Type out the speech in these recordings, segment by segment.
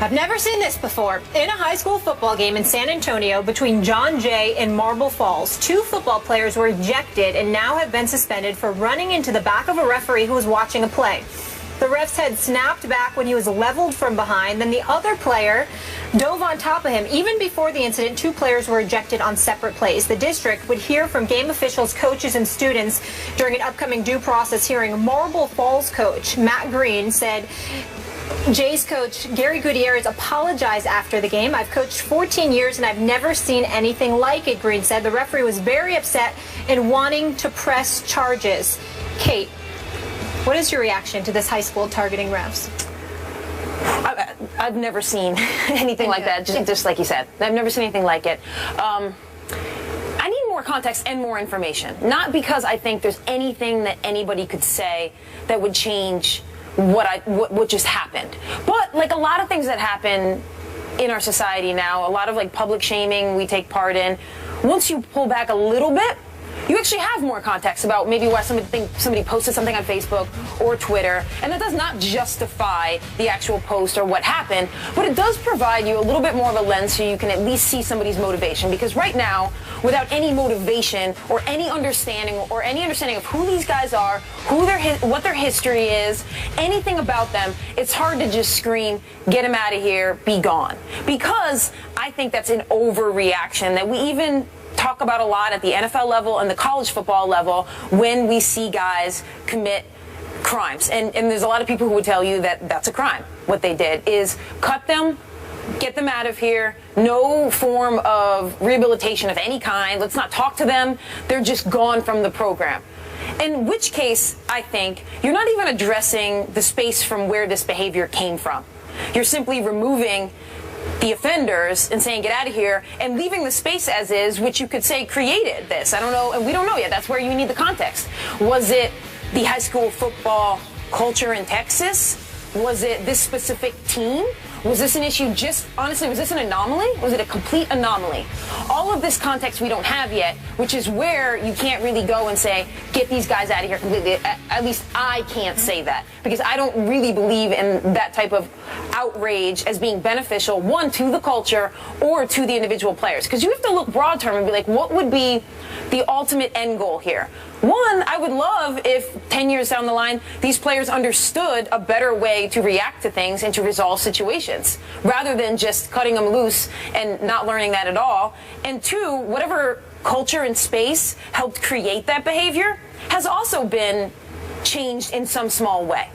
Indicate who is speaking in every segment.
Speaker 1: I've never seen this before. In a high school football game in San Antonio between John Jay and Marble Falls, 2 football players were ejected and now have been suspended for running into the back of a referee who was watching a play. The ref's head snapped back when he was leveled from behind. Then the other player dove on top of him. Even before the incident, 2 players were ejected on separate plays. The district would hear from game officials, coaches, and students during an upcoming due process hearing. Marble Falls coach Matt Green said Jay's coach, Gary Gutierrez, apologized after the game. I've coached 14 years and I've never seen anything like it, Green said. The referee was very upset and wanting to press charges. Kate, what is your reaction to this high school targeting refs?
Speaker 2: I've never seen anything like that, just like you said. I've never seen anything like it. I need more context and more information. Not because I think there's anything that anybody could say that would change what just happened. But like a lot of things that happen in our society now, a lot of like public shaming we take part in, once you pull back a little bit, you actually have more context about maybe why somebody posted something on Facebook or Twitter, and that does not justify the actual post or what happened, but it does provide you a little bit more of a lens so you can at least see somebody's motivation. Because right now, without any motivation or any understanding of who these guys are, what their history is, anything about them, it's hard to just scream, get them out of here, be gone. Because I think that's an overreaction that we even talk about a lot at the NFL level and the college football level when we see guys commit crimes. And there's a lot of people who would tell you that that's a crime. What they did is cut them, get them out of here, no form of rehabilitation of any kind. Let's not talk to them. They're just gone from the program. In which case, I think, you're not even addressing the space from where this behavior came from. You're simply removing the offenders and saying, get out of here, and leaving the space as is, which you could say created this. I don't know, and we don't know yet. That's where you need the context. Was it the high school football culture in Texas? Was it this specific team? Was this an issue honestly, was this an anomaly? Was it a complete anomaly? All of this context we don't have yet, which is where you can't really go and say, get these guys out of here completely. At least I can't say that, because I don't really believe in that type of outrage as being beneficial, one, to the culture or to the individual players. Because you have to look broad term and be like, what would be the ultimate end goal here? One, I would love if 10 years down the line, these players understood a better way to react to things and to resolve situations, rather than just cutting them loose and not learning that at all. And 2, whatever culture and space helped create that behavior has also been changed in some small way.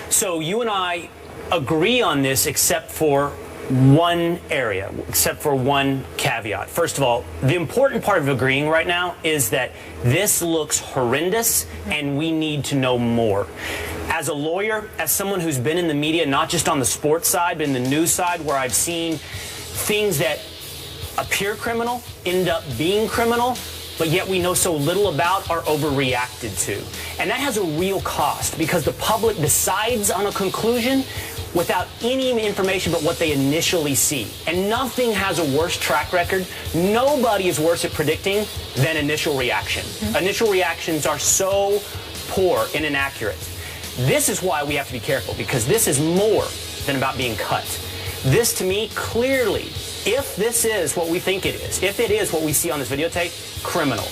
Speaker 3: So you and I agree on this except for one area, except for one caveat. First of all, the important part of agreeing right now is that this looks horrendous and we need to know more. As a lawyer, as someone who's been in the media, not just on the sports side, but in the news side, where I've seen things that appear criminal end up being criminal, but yet we know so little about, are overreacted to. And that has a real cost, because the public decides on a conclusion without any information but what they initially see. And nothing has a worse track record. Nobody is worse at predicting than initial reaction. Initial reactions are so poor and inaccurate. This is why we have to be careful, because this is more than about being cut. This, to me, clearly, if this is what we think it is, if it is what we see on this videotape, criminal.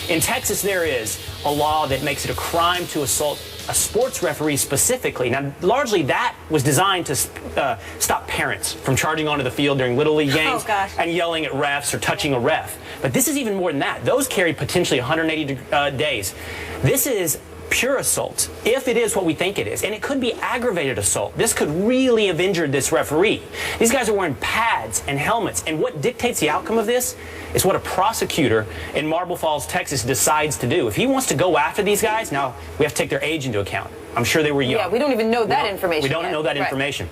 Speaker 3: In Texas, there is a law that makes it a crime to assault a sports referee specifically. Now, largely that was designed to stop parents from charging onto the field during Little League games and yelling at refs or touching a ref. But this is even more than that. Those carry potentially 180 days. This is pure assault, if it is what we think it is. And it could be aggravated assault. This could really have injured this referee. These guys are wearing pads and helmets. And what dictates the outcome of this is what a prosecutor in Marble Falls, Texas decides to do. If he wants to go after these guys, now we have to take their age into account. I'm sure they were young.
Speaker 2: Yeah, we don't even know that information.
Speaker 3: We don't know that information.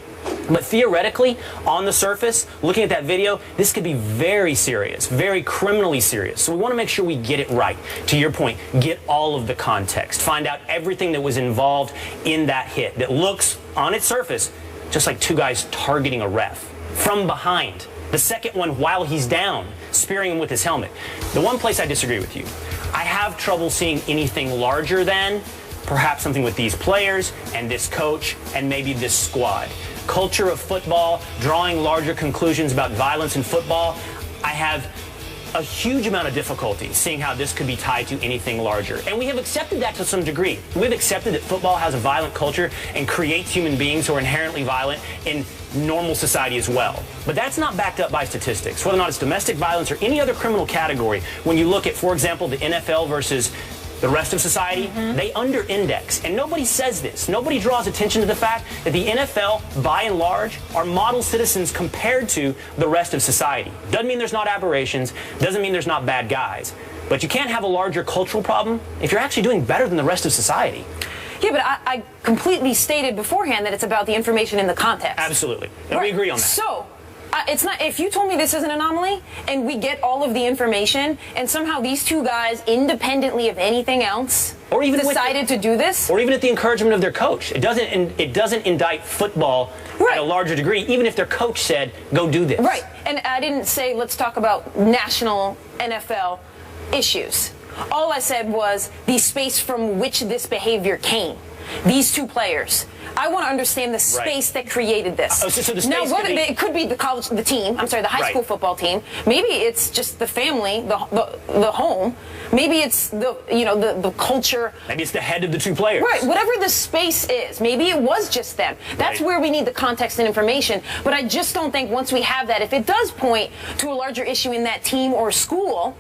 Speaker 3: But theoretically, on the surface, looking at that video, this could be very serious, very criminally serious. So we want to make sure we get it right. To your point, get all of the context. Find out everything that was involved in that hit that looks, on its surface, just like 2 guys targeting a ref from behind. The second one while he's down, spearing him with his helmet. The one place I disagree with you, I have trouble seeing anything larger than perhaps something with these players and this coach and maybe this squad. culture of football, drawing larger conclusions about violence in football, I have a huge amount of difficulty seeing how this could be tied to anything larger. And we have accepted that to some degree. We've accepted that football has a violent culture and creates human beings who are inherently violent in normal society as well. But that's not backed up by statistics. Whether or not it's domestic violence or any other criminal category, when you look at, for example, the NFL versus the rest of society, they under-index. And nobody says this. Nobody draws attention to the fact that the NFL, by and large, are model citizens compared to the rest of society. Doesn't mean there's not aberrations. Doesn't mean there's not bad guys. But you can't have a larger cultural problem if you're actually doing better than the rest of society.
Speaker 2: Yeah, but I completely stated beforehand that it's about the information in the context.
Speaker 3: Absolutely. And we agree on that.
Speaker 2: So, it's not, if you told me this is an anomaly and we get all of the information and somehow these two guys, independently of anything else, or even decided to do this,
Speaker 3: or even at the encouragement of their coach, it doesn't indict football at a larger degree, even if their coach said, go do this.
Speaker 2: Right. And I didn't say let's talk about national NFL issues. All I said was the space from which this behavior came. These two players. I want to understand the space that created this.
Speaker 3: So the space
Speaker 2: now, it could be the high school football team. Maybe it's just the family, the home. Maybe it's the culture.
Speaker 3: Maybe it's the head of the two players.
Speaker 2: Right. Whatever the space is. Maybe it was just them. That's where we need the context and information. But I just don't think once we have that, if it does point to a larger issue in that team or school,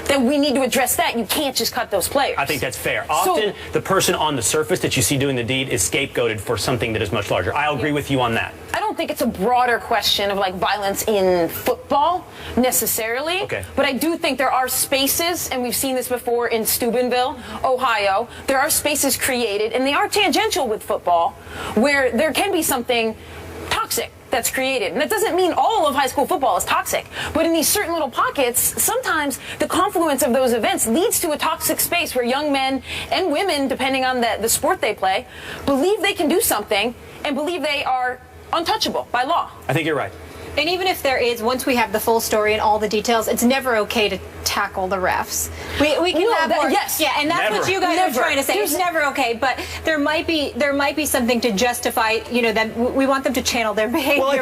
Speaker 2: then we need to address that. You can't just cut those players.
Speaker 3: I think that's fair. Often, the person on the surface that you see doing the deed is scapegoated for something that is much larger. I'll agree with you on that.
Speaker 2: I don't think it's a broader question of like violence in football necessarily.
Speaker 3: Okay.
Speaker 2: But I do think there are spaces, and we've seen this before in Steubenville, Ohio. There are spaces created, and they are tangential with football, where there can be something toxic that's created. And that doesn't mean all of high school football is toxic. But in these certain little pockets, sometimes the confluence of those events leads to a toxic space where young men and women, depending on the sport they play, believe they can do something and believe they are untouchable by law.
Speaker 3: I think you're right.
Speaker 1: And even if there is, once we have the full story and all the details, it's never okay to tackle the refs. We can have more.
Speaker 2: Yes.
Speaker 1: Yeah, and that's what you guys are trying to say. It's never okay, but there might be something to justify, that we want them to channel their behavior.
Speaker 3: Well,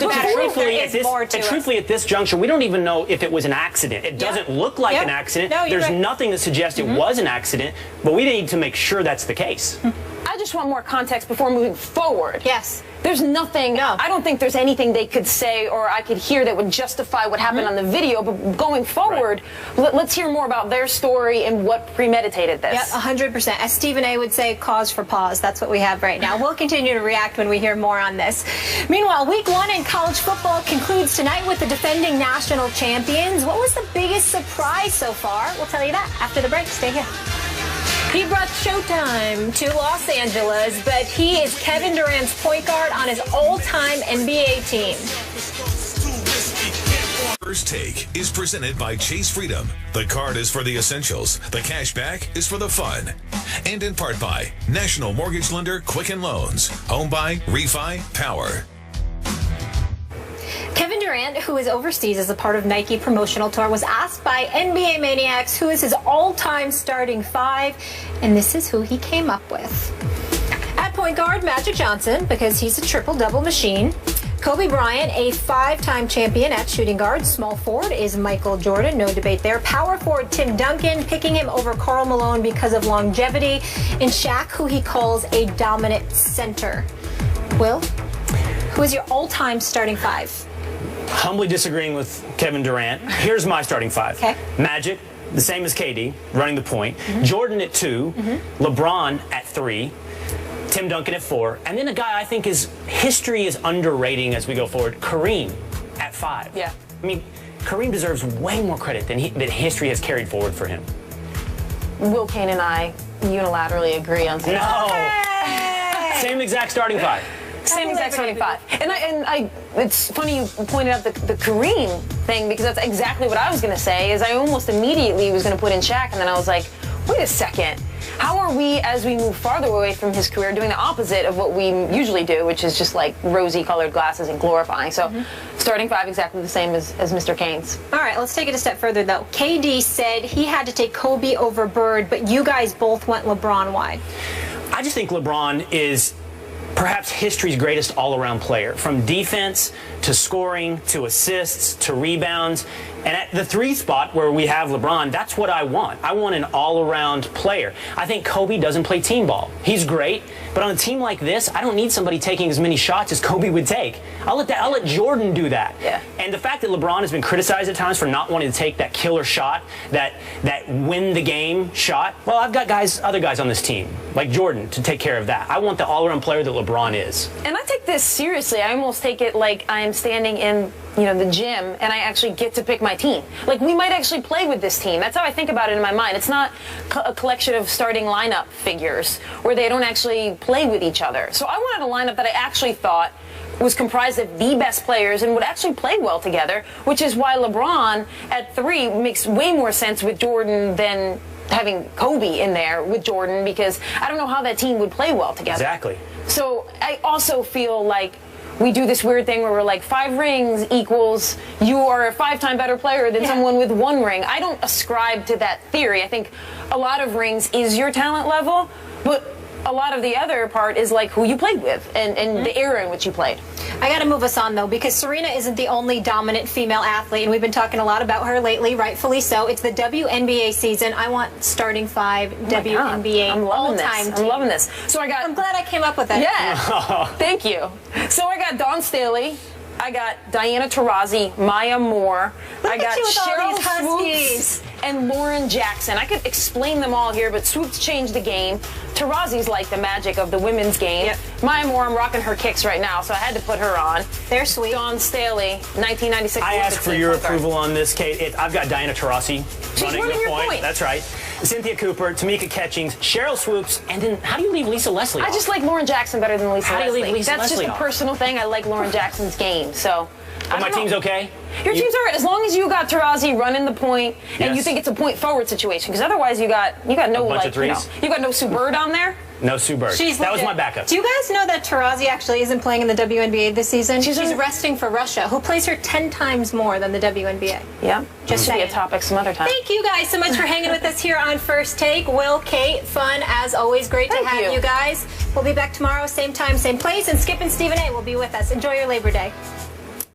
Speaker 3: truthfully, at this juncture, we don't even know if it was an accident. It doesn't look like an accident.
Speaker 1: No,
Speaker 3: There's nothing that suggests it was an accident, but we need to make sure that's the case.
Speaker 2: I just want more context before moving forward.
Speaker 1: Yes.
Speaker 2: There's nothing, I don't think there's anything they could say or I could hear that would justify what happened on the video, but going forward, let's hear more about their story and what premeditated this.
Speaker 1: Yep, 100%. As Stephen A. would say, cause for pause. That's what we have right now. We'll continue to react when we hear more on this. Meanwhile, week 1 in college football concludes tonight with the defending national champions. What was the biggest surprise so far? We'll tell you that after the break. Stay here. He brought Showtime to Los Angeles, but he is Kevin Durant's point guard on his all-time NBA team.
Speaker 4: First Take is presented by Chase Freedom. The card is for the essentials. The cash back is for the fun. And in part by National Mortgage Lender Quicken Loans. Home buy, refi, power.
Speaker 1: Kevin Durant, who is overseas as a part of Nike promotional tour, was asked by NBA Maniacs who is his all-time starting 5, and this is who he came up with. At point guard, Magic Johnson, because he's a triple-double machine. Kobe Bryant, a 5-time champion at shooting guard. Small forward is Michael Jordan, no debate there. Power forward, Tim Duncan, picking him over Karl Malone because of longevity. And Shaq, who he calls a dominant center. Will, who is your all-time starting 5?
Speaker 3: Humbly disagreeing with Kevin Durant. Here's my starting 5.
Speaker 1: Okay.
Speaker 3: Magic, the same as KD, running the point. Jordan at 2. LeBron at 3. Tim Duncan at 4. And then a guy I think history is underrating as we go forward, Kareem at 5.
Speaker 2: Yeah.
Speaker 3: I mean, Kareem deserves way more credit than history has carried forward for him.
Speaker 2: Will Kane and I unilaterally agree on something.
Speaker 3: No! Hey! Same exact starting 5.
Speaker 2: Same exact 25. And it's funny you pointed out the Kareem thing, because that's exactly what I was going to say, is I almost immediately was going to put in Shaq, and then I was like, wait a second. How are we, as we move farther away from his career, doing the opposite of what we usually do, which is just like rosy colored glasses and glorifying? So starting 5 exactly the same as Mr. Kane's.
Speaker 1: All right, let's take it a step further, though. KD said he had to take Kobe over Bird, but you guys both went LeBron. Why?
Speaker 3: I just think LeBron is perhaps history's greatest all-around player, from defense to scoring to assists to rebounds. And at the 3 spot where we have LeBron, that's what I want. I want an all-around player. I think Kobe doesn't play team ball. He's great, but on a team like this, I don't need somebody taking as many shots as Kobe would take. I'll let Jordan do that.
Speaker 2: Yeah.
Speaker 3: And the fact that LeBron has been criticized at times for not wanting to take that killer shot, that win the game shot, well, I've got other guys on this team, like Jordan, to take care of that. I want the all-around player that LeBron is.
Speaker 2: And I take this seriously. I almost take it like I am standing in, the gym, and I actually get to pick my team. Like, we might actually play with this team. That's how I think about it in my mind. It's not a collection of starting lineup figures where they don't actually play with each other. So I wanted a lineup that I actually thought was comprised of the best players and would actually play well together, which is why LeBron at 3 makes way more sense with Jordan than having Kobe in there with Jordan, because I don't know how that team would play well together.
Speaker 3: Exactly.
Speaker 2: So I also feel like we do this weird thing where we're like 5 rings equals you are a 5-time better player than someone with 1 ring. I don't ascribe to that theory. I think a lot of rings is your talent level, but a lot of the other part is like who you played with and the era in which you played.
Speaker 1: I got to move us on, though, because Serena isn't the only dominant female athlete, and we've been talking a lot about her lately, rightfully so. It's the WNBA season. I want starting 5 WNBA all-time team.
Speaker 2: I'm loving this. So
Speaker 1: I'm glad I came up with that.
Speaker 2: Yeah. Thank you. So I got Dawn Staley. I got Diana Taurasi, Maya Moore. I got Cheryl Swoops and Lauren Jackson. I could explain them all here, but Swoops changed the game. Taurasi's like the magic of the women's game.
Speaker 1: Yep.
Speaker 2: Maya Moore, I'm rocking her kicks right now, so I had to put her on.
Speaker 1: They're sweet.
Speaker 2: Dawn Staley, 1996.
Speaker 3: I ask for your approval on this, Kate. I've got Diana Taurasi running the point. That's right. Cynthia Cooper, Tamika Catchings, Cheryl Swoops, and then how do you leave Lisa Leslie off?
Speaker 2: I just like Lauren Jackson better than Lisa Leslie.
Speaker 3: How do you leave Lisa
Speaker 2: That's
Speaker 3: Leslie
Speaker 2: just
Speaker 3: off?
Speaker 2: a personal thing. I like Lauren Jackson's game, so.
Speaker 3: But my team's okay?
Speaker 2: Your team's all right, as long as you got Taurasi running the point and you think it's a point forward situation, because otherwise you got no
Speaker 3: bunch of threes.
Speaker 2: you got no Sue Bird on there.
Speaker 3: No Sue Bird. That was my backup.
Speaker 1: Do you guys know that Taurasi actually isn't playing in the WNBA this season? She's resting for Russia, who plays her 10 times more than the WNBA.
Speaker 2: Yeah,
Speaker 1: Just
Speaker 2: be a
Speaker 1: saying.
Speaker 2: topic some other time.
Speaker 1: Thank you guys so much for hanging with us here on First Take. Will, Kate, fun as always. Great to have you guys. We'll be back tomorrow, same time, same place, and Skip and Stephen A will be with us. Enjoy your Labor Day.